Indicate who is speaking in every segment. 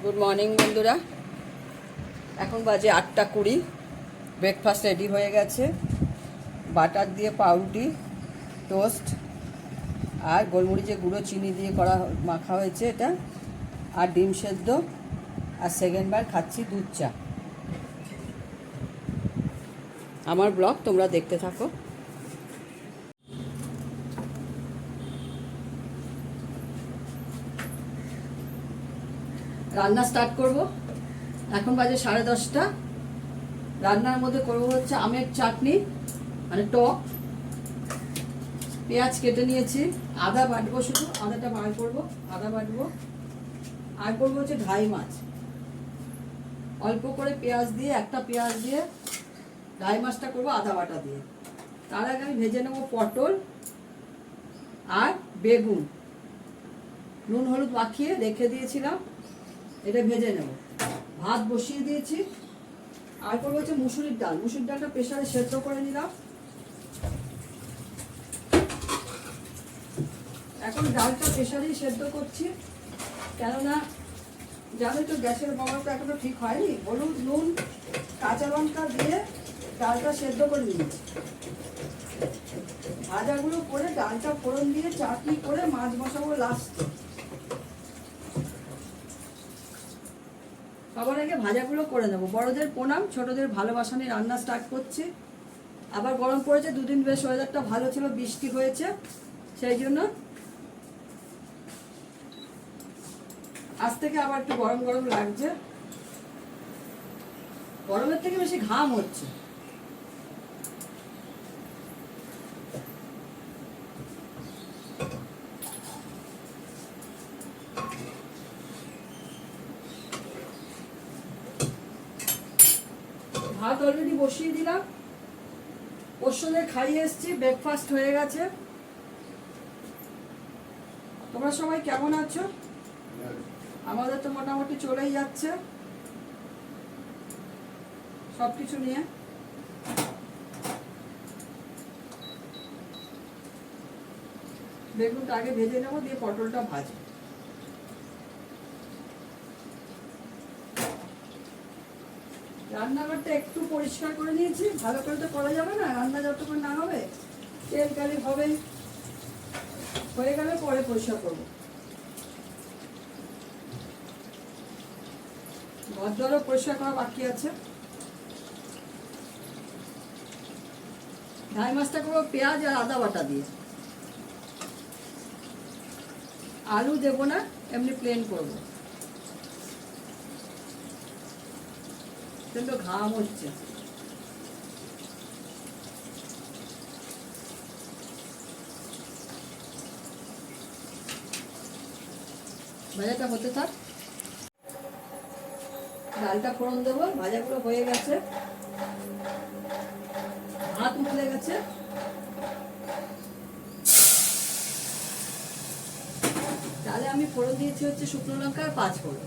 Speaker 1: Good morning বন্ধুরা, এখন বাজে 8:20। ব্রেকফাস্ট রেডি হয়ে গেছে। বাটার দিয়ে পাউরুটি, টোস্ট আর গোলমরিচের গুঁড়ো চিনি দিয়ে মাখা হয়েছে এটা, আর ডিম সেদ্ধ, আর সেকেন্ডবার খাচ্ছি দুধ চা। আমার ব্লগ তোমরা দেখতে থাকো। রান্না স্টার্ট করব। এখন বাজে 10:30। রান্নার মধ্যে করব হচ্ছে আমের চাটনি, মানে টক। পেঁয়াজ কেটে নিয়েছি, আদা বাটবো, শুধু আদাটা বার করবো, আদা বাটবো। আর করবো হচ্ছে ঢাই মাছ, অল্প করে পেঁয়াজ দিয়ে, একটা পেঁয়াজ দিয়ে ঢাই মাছটা করবো আদা বাটা দিয়ে। তার আগে আমি ভেজে নেবো পটল আর বেগুন, নুন হলুদ মাখিয়ে রেখে দিয়েছিলাম, এটা ভেজে নেব। ভাত বসিয়ে দিয়েছি। আর করবো হচ্ছে মুসুরির ডাল। মুসুরির ডালটা প্রেসারে সেদ্ধ করে নিলাম। এখন ডালটা প্রেসারেই সেদ্ধ করছি, কেননা জানোই তো গ্যাসের ব্যবহারটা এখনো ঠিক হয়নি। হলুদ, নুন, কাঁচা লঙ্কা দিয়ে ডালটা সেদ্ধ করে নিয়েছি। ভাজাগুলো করে ডালটা ফোড়ন দিয়ে চাটনি করে মাছ বসাবো লাস্টে। সবার আগে ভাজাগুলো করে নেবো। বড়দের প্রণাম, ছোটদের ভালোবাসা নিয়ে রান্না স্টার্ট করছি। আবার গরম পড়েছে, দুদিন বেশ ওয়েদারটা ভালো ছিল, বৃষ্টি হয়েছে, সেই জন্য আজ থেকে আবার একটু গরম গরম লাগছে। গরমের থেকে বেশি ঘাম হচ্ছে। ভাত অলরেডি বসিয়ে দিলাম, পোষ্যদের খাইয়ে এসছি, ব্রেকফাস্ট হয়ে গেছে। তোমরা সবাই কেমন আছো? আমাদের তো মোটামুটি চলেই যাচ্ছে সবকিছু নিয়ে। বেগুনটা আগে ভেজে নেবো, দিয়ে পটলটা ভাজবো। রান্নাঘরটা একটু পরিষ্কার করে নিয়েছি, ভালো করে তো করা যাবে না, রান্না যতক্ষণ না হবে তেল কালি হবে, হয়ে গেলে পরে পরিষ্কার করবো। ঘরদোরও পরিষ্কার করা বাকি আছে। ঢাই মাছটা করবো পেঁয়াজ আর আদা বাটা দিয়ে, আলু দেবো না, এমনি প্লেন করবো। কিন্তু ঘাম হচ্ছে। ভাজাটা হতে থাক, ডালটা ফোড়ন দেবো। ভাজাগুলো হয়ে গেছে, ভাত উঠলে গেছে। তাহলে আমি ফোড়ন দিয়েছি হচ্ছে শুকনো লঙ্কা আর 5 ফোড়ন।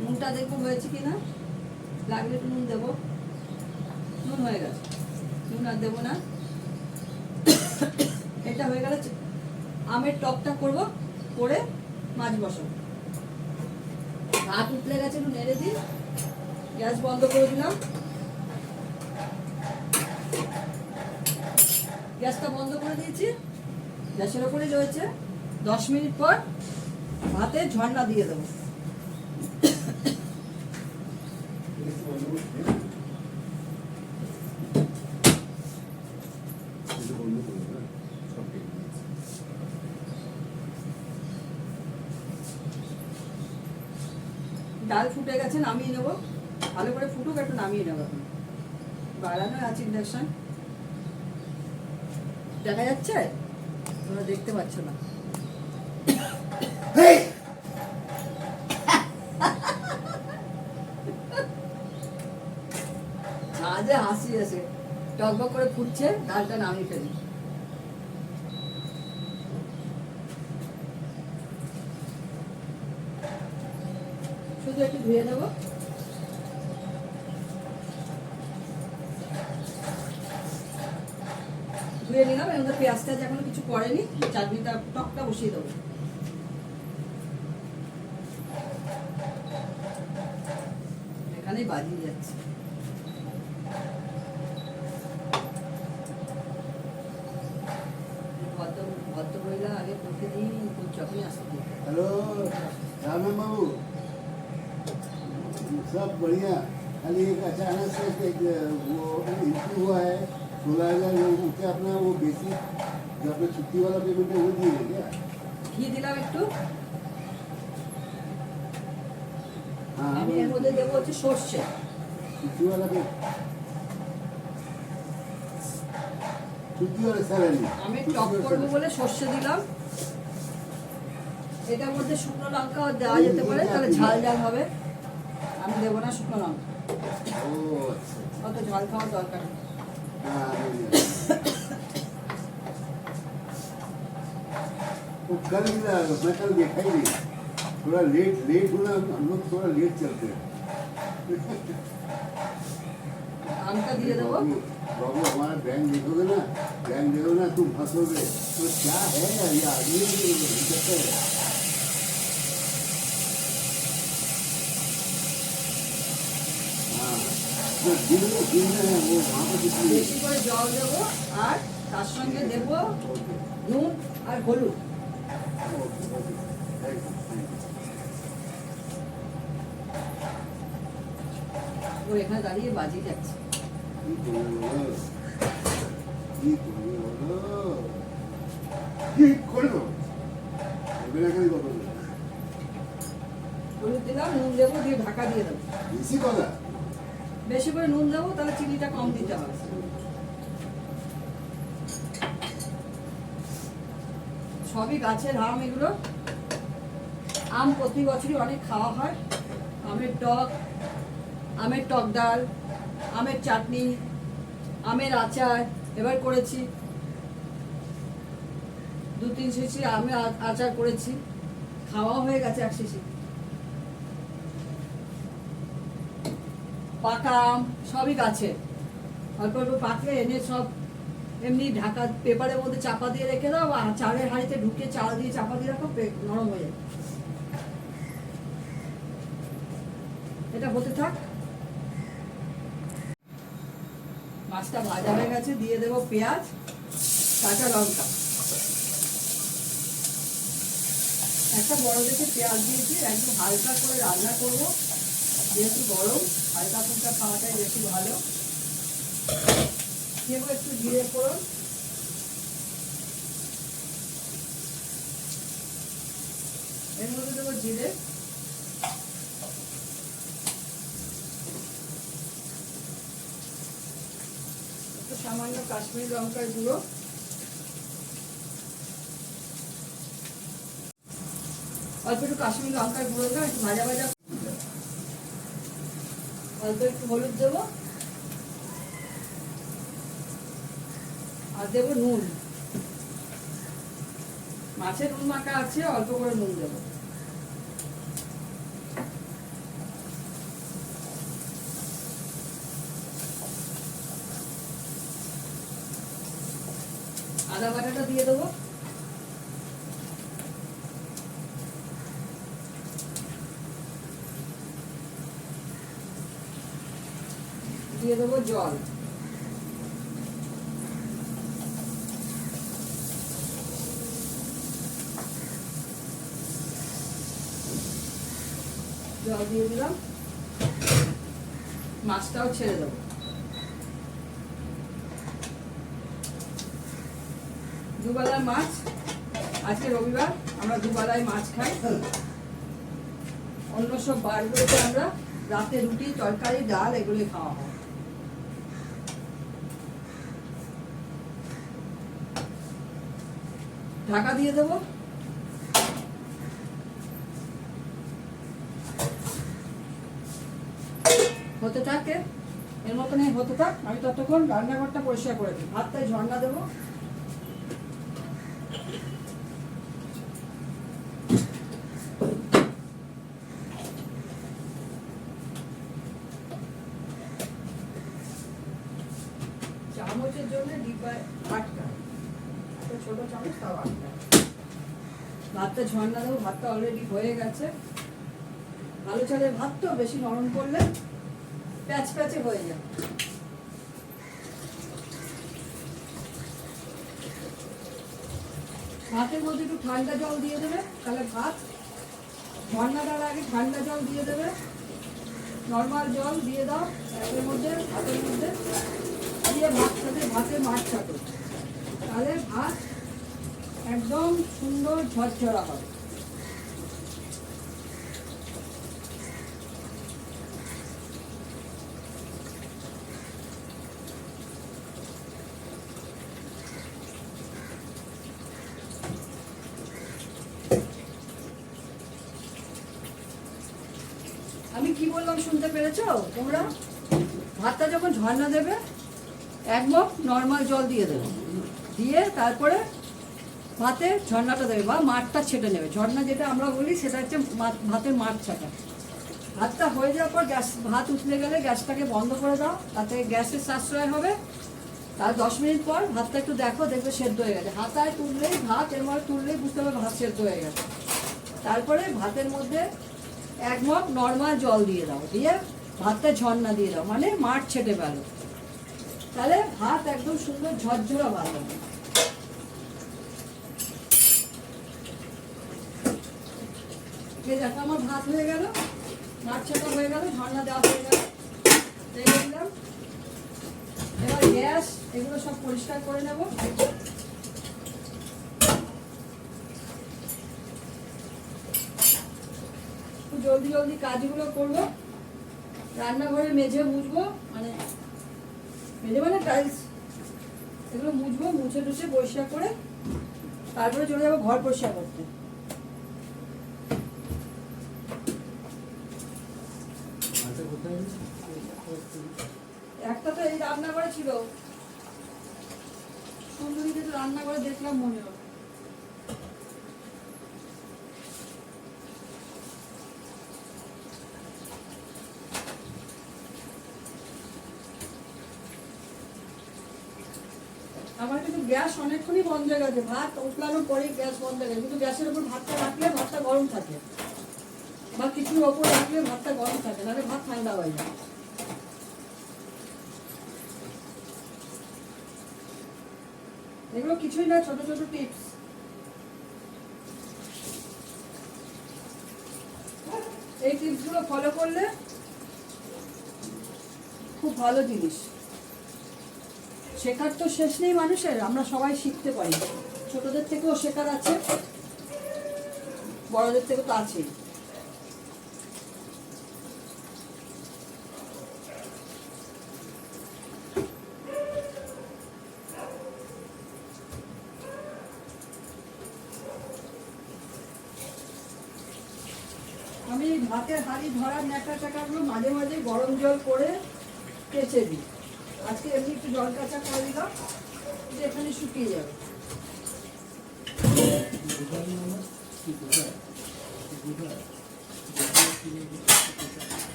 Speaker 1: নুনটা দেখবো হয়েছে কিনা, লাগলে একটু নুন দেবো। নুন হয়ে গেছে, নুন আর দেবো না। এটা হয়ে গেলে আমের টকটা করবো, করে মাছ বসাবো। ভাত উঠলে গেছে, একটু নেড়ে দিই। গ্যাস বন্ধ করে দিলাম, গ্যাসটা বন্ধ করে দিয়েছি, গ্যাসের ওপরে রয়েছে। 10 মিনিট পর ভাতে ঝর্ণা দিয়ে দেবো। ডাল ফুটে গেছে, নামিয়ে নেবো। ভালো করে ফুটুক, একটু নামিয়ে নেবো। এখন বাড়ানো আছে ইন্ডাকশন, দেখা যাচ্ছে, তোমরা দেখতে পাচ্ছ না। আজ হাসি আছে, টকবক করে ফুটছে, ডালটা নামিয়ে ফেলি। শুধু একটু ধুয়ে নেবো। ধুয়ে নিলাম। এর মধ্যে পেঁয়াজ টেয়াজ এখনো কিছু পড়েনি, চাটনিটা টকটা বসিয়ে দেবো। এখানেই বাজিয়ে যাচ্ছে। ভদ্র মহিলা আগে প্রতিদিন যখনই আসতে।
Speaker 2: हेलो राम बाबू, सब बढ़िया। खाली एक अचानक से एक वो इंटरव्यू हुआ है 16,000 वो क्या अपना वो बेसिक जो अपना छुट्टी वाला पेमेंट है वो दिए क्या?
Speaker 1: ঘি দিলাম একটু।
Speaker 2: हाँ
Speaker 1: আমি এর মধ্যে দেবো হচ্ছে সর্ষে।
Speaker 2: छुट्टी वाला सैलरी
Speaker 1: আমি টক করবো বলে সর্ষে দিলাম। এটার মধ্যে শুকনো লঙ্কা দেওয়া যেতে পারে, তাহলে ঝাল ঝাল হবে। আমি দেবো না শুকনো লঙ্কা,
Speaker 2: ओ अच्छा
Speaker 1: অত ঝাল খাওয়ার দরকার নেই।
Speaker 2: हाँ वो कल मैं कल देखा ही नहीं, थोड़ा लेट होना, हम लोग थोड़ा लेट चलते हैं।
Speaker 1: আমটা দিয়ে দেবো।
Speaker 2: बाबू हमारा बैंक देखोगे ना तुम हंसोगे। तो क्या है ये आदमी कहते हैं हाँ जो दिन में वो वहाँ पर कितनी
Speaker 1: বেশি করে জল দেবো, আর তার সঙ্গে দেবো নুন আর হলুদ। ও এখানে দাঁড়িয়ে বাজিয়ে যাচ্ছে। হলুদ দিলাম, নুন দেবো, দিয়ে ঢাকা দিয়ে দেবো। বেশি করে নুন দেবো, তাহলে চিনিটা কম দিতে হবে। সবই গাছের আম এগুলো। আম প্রতি বছরই অনেক খাওয়া হয়। আমের টক ডাল, আমের চাটনি, আমের আচার এবার করেছি। 2-3 শিশি আমের আচার করেছি, খাওয়া হয়ে গেছে 1 শিশি। পাকা আম সবই গাছে, অল্প অল্প পাকলে এনে সব এমনি ঢাকা পেপারের মধ্যে চাপা দিয়ে রেখে দাও, আর চালের হাঁড়িতে ঢুকিয়ে চাল দিয়ে চাপা দিয়ে রাখো, নরম হয়ে যাবে। এটা হতে থাক। মাছটা ভাজা হয়ে গেছে, দিয়ে দেবো পেঁয়াজ, কাঁচা লঙ্কা। একটা বড় দেখে পেঁয়াজ দিয়েছি, একটু হালকা করে রান্না করবো, যেহেতু গরম হালকা ফুলকা খাওয়াটাই বেশি ভালো। দেবো একটু জিরে ফোড়ন, এর মধ্যে দেবো জিরে, একটু সামান্য কাশ্মীরি লঙ্কার গুঁড়ো, অল্প একটু কাশ্মীরি লঙ্কার গুঁড়ো দেবো, একটু ভাজা ভাজা, অল্প একটু হলুদ দেবো, আর দেবো নুন। মাছে নুন মাখা আছে, অল্প করে নুন দেবো। আদা বাটাটা দিয়ে দেবো, দিয়ে দেবো জল, জল দিয়ে দিলাম, মাছটাও ছেড়ে দেবো। দুবেলার মাছ, আজকে রবিবার, আমরা দুবেলায় মাছ খাই। অন্য সব বারগুলোতে আমরা রাতে রুটি, তরকারি, ডাল এগুলি খাওয়া হয়। ঢাকা দিয়ে দেবো। হতে থাকে, এর মতনই হতে থাক। আমি ততক্ষণ রান্নাঘরটা পরিষ্কার করে দিই। ভাতটায় ঝর্ণা দেবো। চামচের জন্য ডিব্বায় 8টা, ছোট চামচ, তাও 8টা। ভাতটা ঝর্ণা দেবো। ভাতটা অলরেডি হয়ে গেছে। আলু চালের ভাত তো বেশি নরম করলে প্যাচ প্যাচে হয়ে যায়। ভাতের মধ্যে একটু ঠান্ডা জল দিয়ে দেবে, তাহলে ভাত ঝর্ণা দেওয়ার আগে ঠান্ডা জল দিয়ে দেবে, নর্মাল জল দিয়ে দাও এর মধ্যে, ভাতের মধ্যে দিয়ে ভাতের মাছ ছাটো, তাহলে ভাত একদম সুন্দর ঝরঝরা হবে। আমি কি বললাম শুনতে পেরেছো তোমরা? ভাতটা যখন ঝর্ণা দেবে এক মগ নর্মাল জল দিয়ে দেবে, দিয়ে তারপরে ভাতে ঝর্ণাটা দেবে বা মাঠটা ছেটে নেবে। ঝর্ণা যেটা আমরা বলি সেটা হচ্ছে ভাতের মাঠ ছাটা। ভাতটা হয়ে যাওয়ার পর ভাত উঠলে গেলে গ্যাসটাকে বন্ধ করে দাও, তাতে গ্যাসের সাশ্রয় হবে। তার 10 মিনিট পর ভাতটা একটু দেখো, দেখবে সেদ্ধ হয়ে গেছে। হাতায় তুললেই ভাত এর মধ্যে তুললেই বুঝতে হবে ভাত সেদ্ধ হয়ে গেছে। তারপরে ভাতের মধ্যে এক মগ নর্মাল জল দিয়ে দাও, দিয়ে ভাতটা ঝর্ণা দিয়ে দাও, মানে মাঠ ছেটে ফেলো, তাহলে ভাত একদম সুন্দর ঝরঝরা ভাত হবে। দেখো আমার ভাত হয়ে গেল, মাছ ছাটা হয়ে গেল, ঝর্ণা দেওয়া হয়ে গেল, রেখে দিলাম। এবার গ্যাস এগুলো সব পরিষ্কার করে নেব। জলদি জলদি কাজগুলো করবো, রান্নাঘরে মেঝে মুছবো, মানে মেঝে মানে টাইলস, এগুলো মুছবো, মুছে টুছে পরিষ্কার করে তারপরে চলে যাবো ঘর পরিষ্কার করতে। একটা তো এই রান্নাঘরে ছিল, সুন্দরীকে তো রান্নাঘরে দেখলাম মনে হলো। আমার কিন্তু গ্যাস অনেকক্ষণই বন্ধ হয়ে গেছে, ভাত উঠলানোর পরেই গ্যাস বন্ধ হয়ে গেছে, কিন্তু গ্যাসের উপর ভাতটা রাখলে ভাতটা গরম থাকে, বা কিছুর ওপর রাখলে ভাতটা গরম থাকে, নাহলে ভাত ঠান্ডা হয়ে যায়। এগুলো কিছুই না, ছোট ছোট টিপস। এই টিপসগুলো ফলো করলে খুব ভালো জিনিস। শেখার তো শেষ নেই মানুষের, আমরা সবাই শিখতে পারি, ছোটদের থেকেও শেখার আছে, বড়দের থেকেও তো আছেই। আমি ভাতের হাঁড়ি ধরার ন্যাকা টাকাগুলো মাঝে মাঝে গরম জল করে কেচে দিই। আজকে এমনি একটু জল কাঁচা করে দিলাম, এখানে শুকিয়ে যাবে।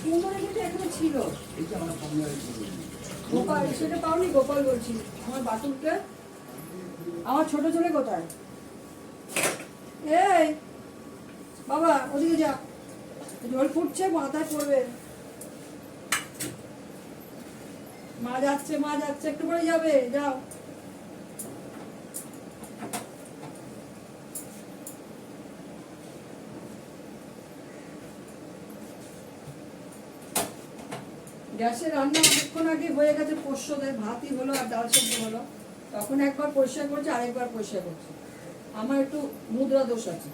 Speaker 1: সুন্দরের মধ্যে এখানে ছিল, গোপাল সেটা পাওনি? গোপাল বলছি, আমার বাথরুমকে। আমার ছোট ছেলে কোথায়? এই বাবা ওদিকে যা, জল ফুটছে, মাথায় পড়বে। মা যাচ্ছে, মা যাচ্ছে, একটু পরে যাবে, যাও। গ্যাসে রান্না অনেকক্ষণ আগে হয়ে গেছে, পোষ্য দেয়, ভাতই হলো আর ডাল সেদ্ধ হলো, তখন একবার পরিষ্কার করছে, আরেকবার পরিষ্কার করছে। আমার একটু মুদ্রা দোষ আছে।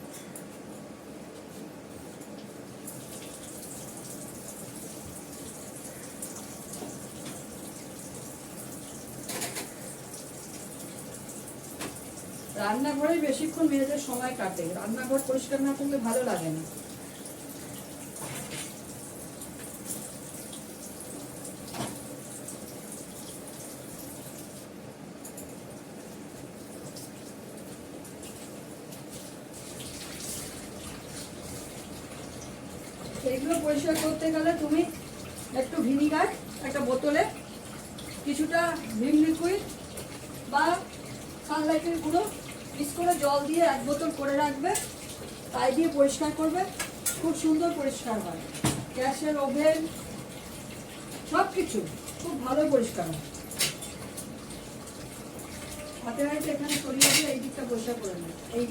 Speaker 1: রান্নাঘরে বেশিক্ষণ মেয়েদের সময় কাটে, রান্নাঘর পরিষ্কার না করলে ভালো লাগে না। এগুলো পরিষ্কার করতে গেলে তুমি একটু ভিনিগার একটা বোতলে কিছুটা ভিম লিকুইড বা সানলাইটের গুঁড়ো মিক্স করে জল দিয়ে 1 বোতল করে রাখবে, তাই দিয়ে পরিষ্কার করবে, খুব সুন্দর পরিষ্কার হয়। গ্যাসের ওভেন সব কিছু খুব ভালো পরিষ্কার হয়। হাতে হাতে এখানে সরিয়ে দিয়ে এই দিকটা পরিষ্কার করে নেবে, এই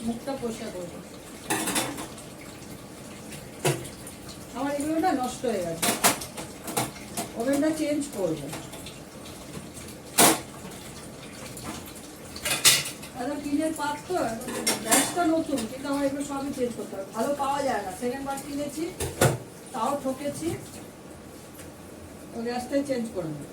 Speaker 1: মুখটা পরিষ্কার করবে। আমার এগুলো না নষ্ট হয়ে গেছে, ওভেনটা চেঞ্জ করবে। টিনের পাত্র গ্যাসটা নতুন, কিন্তু আমার এগুলো সবই চেঞ্জ করতে হবে, ভালো পাওয়া যায় না। সেকেন্ড বার কিনেছি, তাও ঠকেছি, তো গ্যাসটাই চেঞ্জ করে নেব।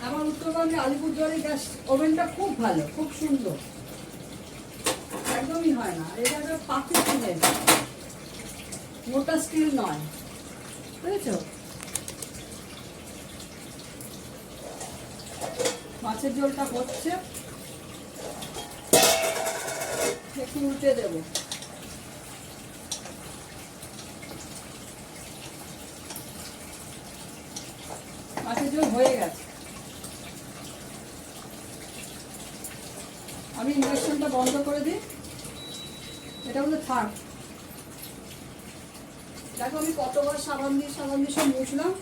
Speaker 1: আমার উত্তরবঙ্গে আলিপুরদুয়ারের গ্যাস ওভেনটা খুব ভালো, খুব সুন্দর, একদমই হয় না। এটা একটা পাতি স্টিলের, মোটা স্টিল নয়, বুঝেছ? মাছের ঝোলটা হচ্ছে, একটু উল্টে দেবো। মাছের ঝোল হয়ে গেছে। আমি ইন্ডাকশনটা বন্ধ করে দিই, এটা বলে থাক। দেখো আমি কতবার সাবান দিয়ে সব মুছলাম।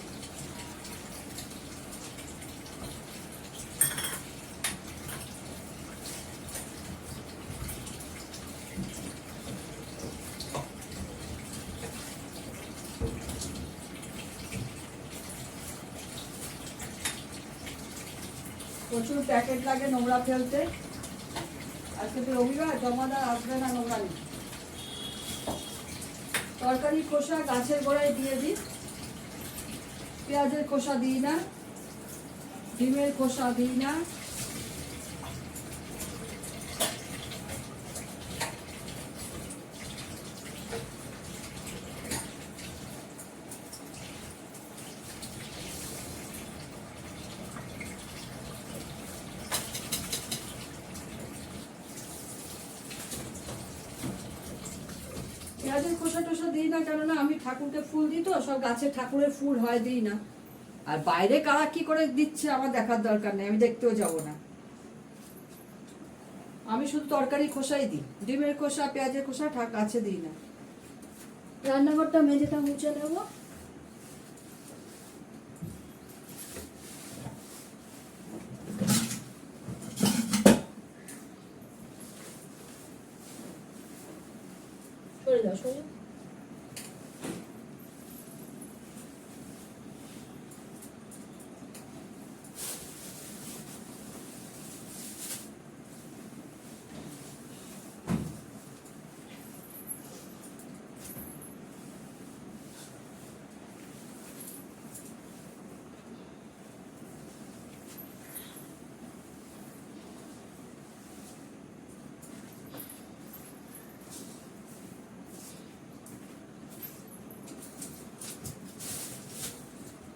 Speaker 1: প্রচুর প্যাকেট লাগে নোংরা ফেলতে, আজকে তো রবিবার, জমাদার আসবে না নোংরা নেই। তরকারি খোসা গাছের গোড়ায় দিয়ে দিই, পেঁয়াজের খোসা দিই না, ডিমের খোসা দিই না। পেঁয়াজের খোসা টোসা দিই না, কেননা আমি ঠাকুরকে ফুল দিই, তো সব গাছের ঠাকুরের ফুল হয়, দিই না। আর বাইরে কারা কি করে দিচ্ছে আমার দেখার দরকার নেই, আমি দেখতেও যাব না। আমি শুধু তরকারি খোসাই দিই, ডিমের খোসা পেঁয়াজের খোসা গাছে দিই না। রান্নাঘরটা মেঝেটা মুছে নেবো। সরে যাও, সরে যাও।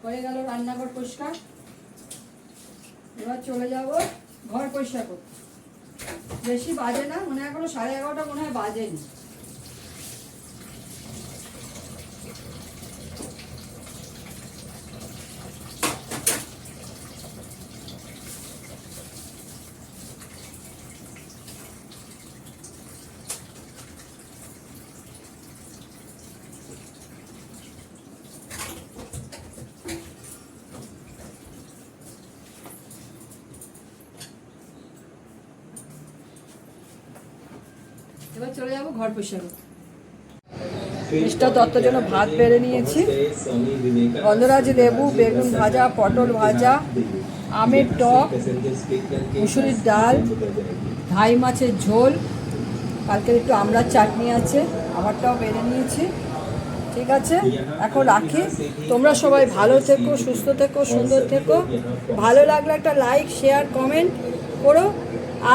Speaker 1: হয়ে গেল রান্নাঘর পরিষ্কার। এবার চলে যাব ঘর পরিষ্কার করতে। বেশি বাজে না, মনে হয় এখনো 11:30 মনে হয় বাজেনি। এবার চলে যাবো ঘর পরিষ্কার করতে। মিস্টার দত্তর জন্য ভাত বেড়ে নিয়েছি, গন্ধরাজ লেবু, বেগুন ভাজা, পটল ভাজা, আমের টক, মুসুরির ডাল, ধাই মাছের ঝোল, কালকের একটু আমড়ার চাটনি আছে, আমারটাও বেড়ে নিয়েছি। ঠিক আছে, এখন রাখি। তোমরা সবাই ভালো থেকো, সুস্থ থেকো, সুন্দর থেকো। ভালো লাগলে একটা লাইক, শেয়ার, কমেন্ট করো,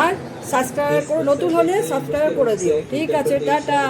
Speaker 1: আর সাবস্ক্রাইব করো। নতুন হলে সাবস্ক্রাইব করে দিও। ঠিক আছে, টাটা।